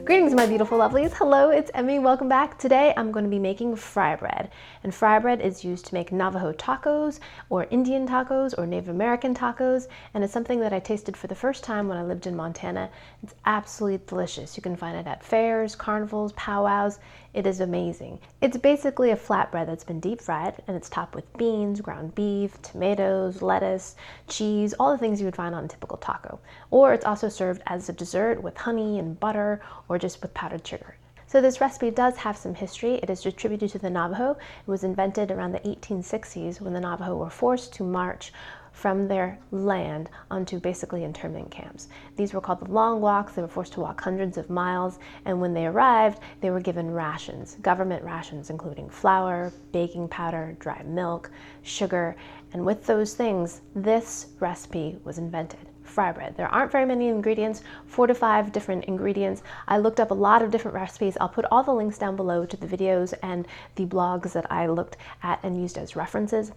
Greetings, my beautiful lovelies. Hello, it's Emmy. Welcome back. Today I'm going to be making fry bread. And fry bread is used to make Navajo tacos or Indian tacos or Native American tacos. And it's something that I tasted for the first time when I lived in Montana. It's absolutely delicious. You can find it at fairs, carnivals, powwows. It is amazing. It's basically a flatbread that's been deep fried, and it's topped with beans, ground beef, tomatoes, lettuce, cheese, all the things you would find on a typical taco. Or it's also served as a dessert with honey and butter, or just with powdered sugar. So this recipe does have some history. It is attributed to the Navajo. It was invented around the 1860s when the Navajo were forced to march from their land onto basically internment camps. These were called the long walks. They were forced to walk hundreds of miles, and when they arrived, they were given rations, government rations, including flour, baking powder, dry milk, sugar, and with those things, this recipe was invented. Fry bread. There aren't very many ingredients, 4 to 5 different ingredients. I looked up a lot of different recipes. I'll put all the links down below to the videos and the blogs that I looked at and used as references.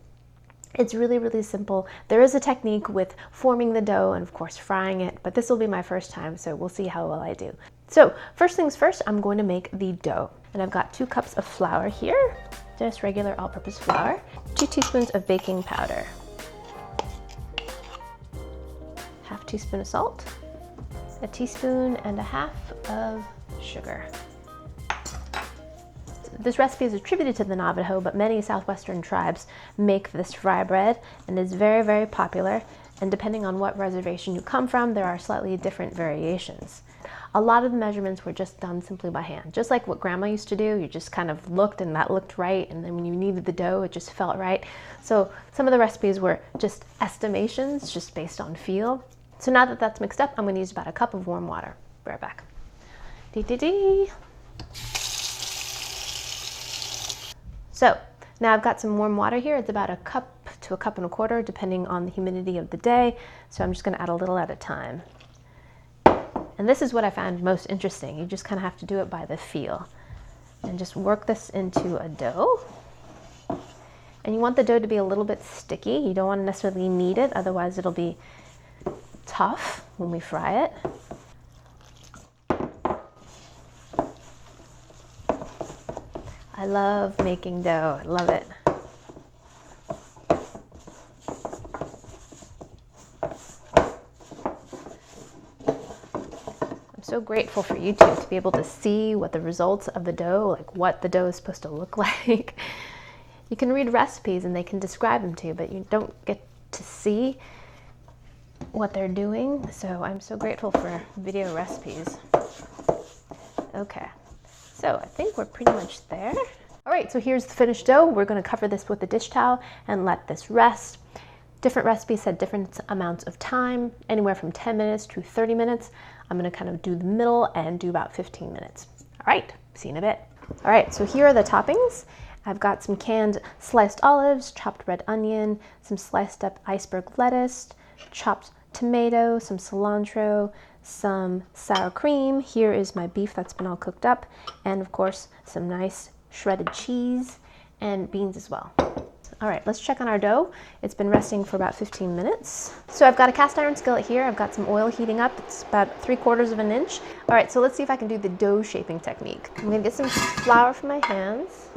It's really, really simple. There is a technique with forming the dough and of course frying it, but this will be my first time, so we'll see how well I do. So first things first, I'm going to make the dough. And I've got 2 cups of flour here, just regular all-purpose flour, 2 teaspoons of baking powder, half teaspoon of salt, 1.5 teaspoons of sugar. This recipe is attributed to the Navajo, but many southwestern tribes make this fry bread, and it's very, very popular. And depending on what reservation you come from, there are slightly different variations. A lot of the measurements were just done simply by hand, just like what Grandma used to do. You just kind of looked and that looked right, and then when you kneaded the dough, it just felt right. So some of the recipes were just estimations, just based on feel. So now that that's mixed up, I'm going to use about 1 cup of warm water. Be right back. So now I've got some warm water here. It's about 1 cup to 1.25 cups, depending on the humidity of the day. So I'm just going to add a little at a time. And this is what I found most interesting. You just kind of have to do it by the feel. And just work this into a dough. And you want the dough to be a little bit sticky. You don't want to necessarily knead it, otherwise it'll be tough when we fry it. I love making dough. I love it. I'm so grateful for YouTube to be able to see what the results of the dough, like what the dough is supposed to look like. You can read recipes and they can describe them to you, but you don't get to see what they're doing. So I'm so grateful for video recipes. Okay. So I think we're pretty much there. All right, so here's the finished dough. We're going to cover this with a dish towel and let this rest. Different recipes had different amounts of time, anywhere from 10 minutes to 30 minutes. I'm going to kind of do the middle and do about 15 minutes. All right, see you in a bit. All right, so here are the toppings. I've got some canned sliced olives, chopped red onion, some sliced up iceberg lettuce, chopped tomato, some cilantro, some sour cream. Here is my beef that's been all cooked up, and of course some nice shredded cheese and beans as well. All right, let's check on our dough. It's been resting for about 15 minutes. So I've got a cast iron skillet here. I've got some oil heating up. It's about 3/4 of an inch. All right, so let's see if I can do the dough shaping technique. I'm gonna get some flour from my hands.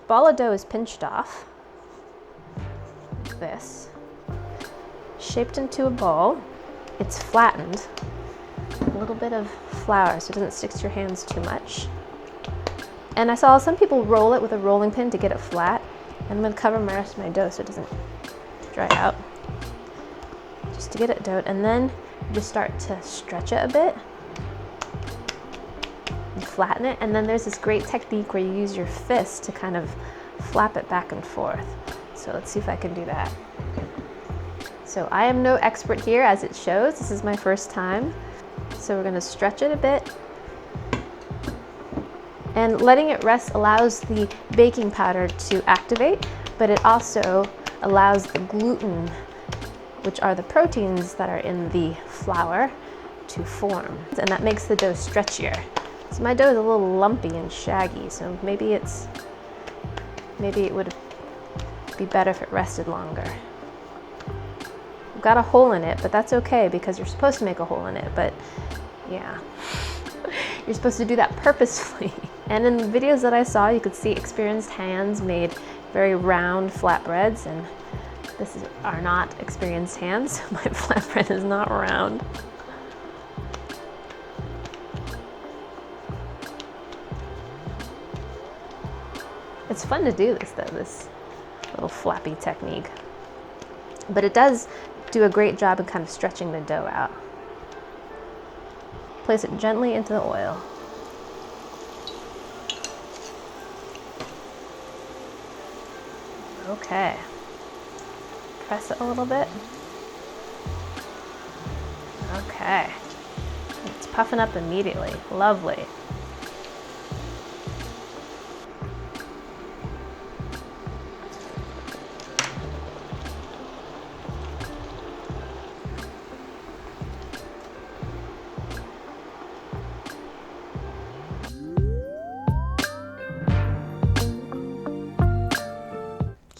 Ball of dough is pinched off, like this, shaped into a ball. It's flattened. A little bit of flour so it doesn't stick to your hands too much. And I saw some people roll it with a rolling pin to get it flat. And I'm going to cover my rest of my dough so it doesn't dry out. Just to get it doughed. And then just start to stretch it a bit and flatten it. And then there's this great technique where you use your fist to kind of flap it back and forth. So let's see if I can do that. So I am no expert here, as it shows. This is my first time. So we're going to stretch it a bit. And letting it rest allows the baking powder to activate, but it also allows the gluten, which are the proteins that are in the flour, to form. And that makes the dough stretchier. So my dough is a little lumpy and shaggy, so maybe it would be better if it rested longer. I've got a hole in it, but that's okay because you're supposed to make a hole in it, but Yeah. You're supposed to do that purposefully. And in the videos that I saw, you could see experienced hands made very round flatbreads, and are not experienced hands. My flatbread is not round. It's fun to do this though, this little flappy technique. But it does do a great job of kind of stretching the dough out. Place it gently into the oil. Okay. Press it a little bit. Okay. It's puffing up immediately. Lovely.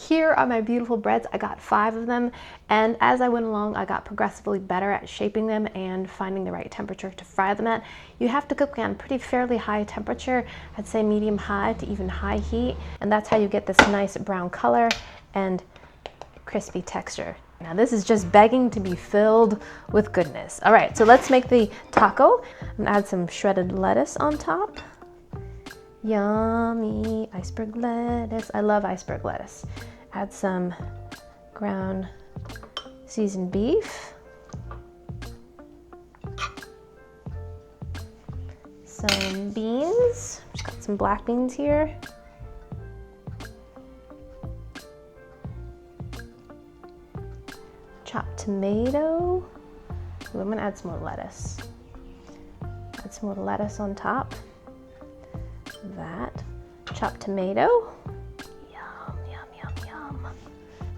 Here are my beautiful breads. I got 5 of them, and as I went along, I got progressively better at shaping them and finding the right temperature to fry them at. You have to cook on pretty fairly high temperature, I'd say medium high to even high heat, and that's how you get this nice brown color and crispy texture. Now this is just begging to be filled with goodness. All right, so let's make the taco. I'm gonna add some shredded lettuce on top. Yummy iceberg lettuce. I love iceberg lettuce. Add some ground seasoned beef. Some beans. Just got some black beans here. Chopped tomato. Ooh, I'm gonna add some more lettuce. Add some more lettuce on top. That. Chopped tomato. Yum, yum, yum, yum.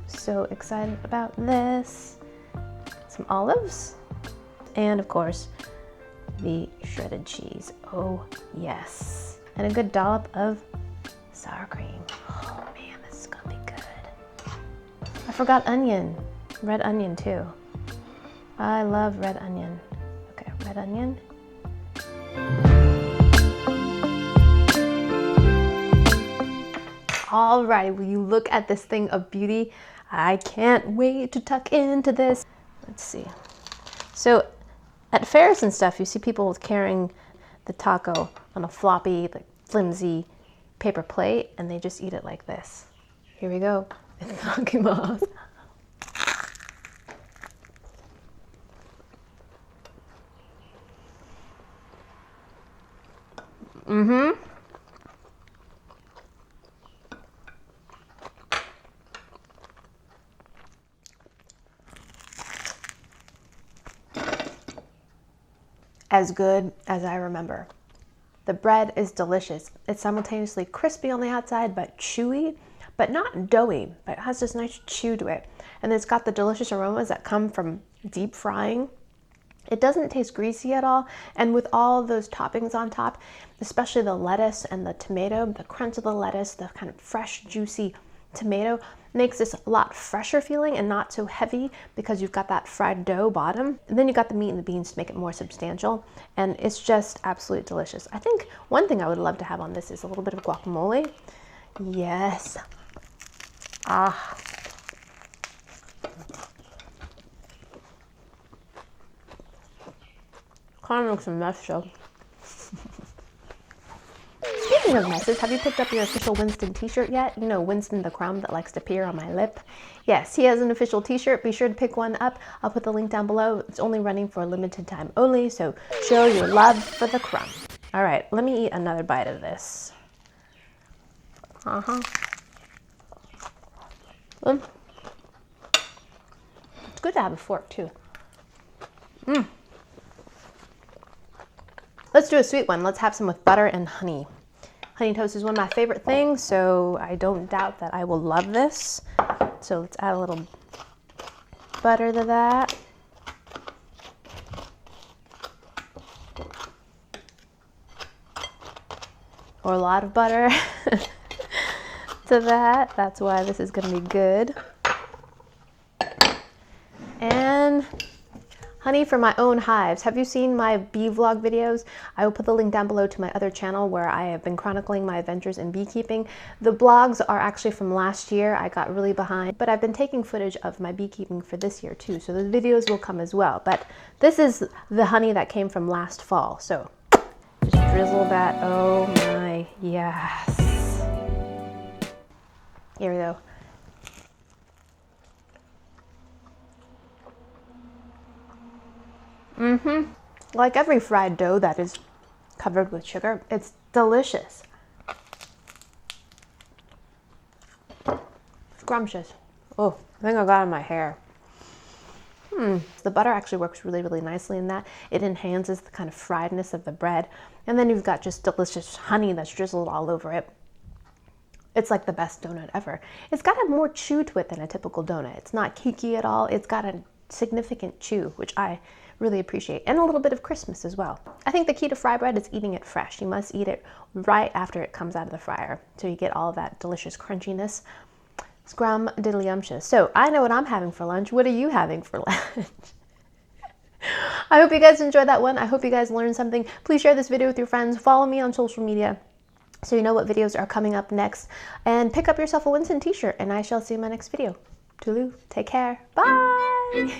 So excited about this. Some olives. And of course, the shredded cheese. Oh, yes. And a good dollop of sour cream. Oh man, this is gonna be good. I forgot onion. Red onion too. I love red onion. Okay, red onion. All right, will you look at this thing of beauty? I can't wait to tuck into this. Let's see. So at fairs and stuff, you see people carrying the taco on a floppy, like flimsy paper plate, and they just eat it like this. Here we go. Itadakimasu. Mm-hmm. As good as I remember. The bread is delicious. It's simultaneously crispy on the outside, but chewy, but not doughy, but it has this nice chew to it. And it's got the delicious aromas that come from deep frying. It doesn't taste greasy at all. And with all those toppings on top, especially the lettuce and the tomato, the crunch of the lettuce, the kind of fresh, juicy tomato makes this a lot fresher feeling and not so heavy because you've got that fried dough bottom. And then you got the meat and the beans to make it more substantial. And it's just absolutely delicious. I think one thing I would love to have on this is a little bit of guacamole. Yes. Ah. Kind of looks a mess, though. Speaking of messes, have you picked up your official Winston t-shirt yet? You know, Winston the crumb that likes to peer on my lip. Yes, he has an official t-shirt. Be sure to pick one up. I'll put the link down below. It's only running for a limited time only, so show your love for the crumb. All right, let me eat another bite of this. It's good to have a fork, too. Let's do a sweet one. Let's have some with butter and honey. Honey toast is one of my favorite things, so I don't doubt that I will love this. So let's add a little butter to that. Or a lot of butter to that. That's why this is going to be good. And Honey from my own hives. Have you seen my bee vlog videos? I will put the link down below to my other channel where I have been chronicling my adventures in beekeeping. The blogs are actually from last year. I got really behind, but I've been taking footage of my beekeeping for this year too, so the videos will come as well. But this is the honey that came from last fall, so just drizzle that. Oh my, yes. Here we go. Like every fried dough that is covered with sugar, it's delicious. Scrumptious. Oh, I think I got it in my hair. The butter actually works really, really nicely in that. It enhances the kind of friedness of the bread. And then you've got just delicious honey that's drizzled all over it. It's like the best donut ever. It's got a more chew to it than a typical donut. It's not cakey at all. It's got a significant chew, which I really appreciate, and a little bit of crispness as well. I think the key to fry bread is eating it fresh. You must eat it right after it comes out of the fryer, so you get all of that delicious crunchiness. Scrum-diddly-umptious. So I know what I'm having for lunch. What are you having for lunch? I hope you guys enjoyed that one. I hope you guys learned something. Please share this video with your friends. Follow me on social media so you know what videos are coming up next. And pick up yourself a Winston t-shirt, and I shall see you in my next video. Toodaloo. Take care. Bye.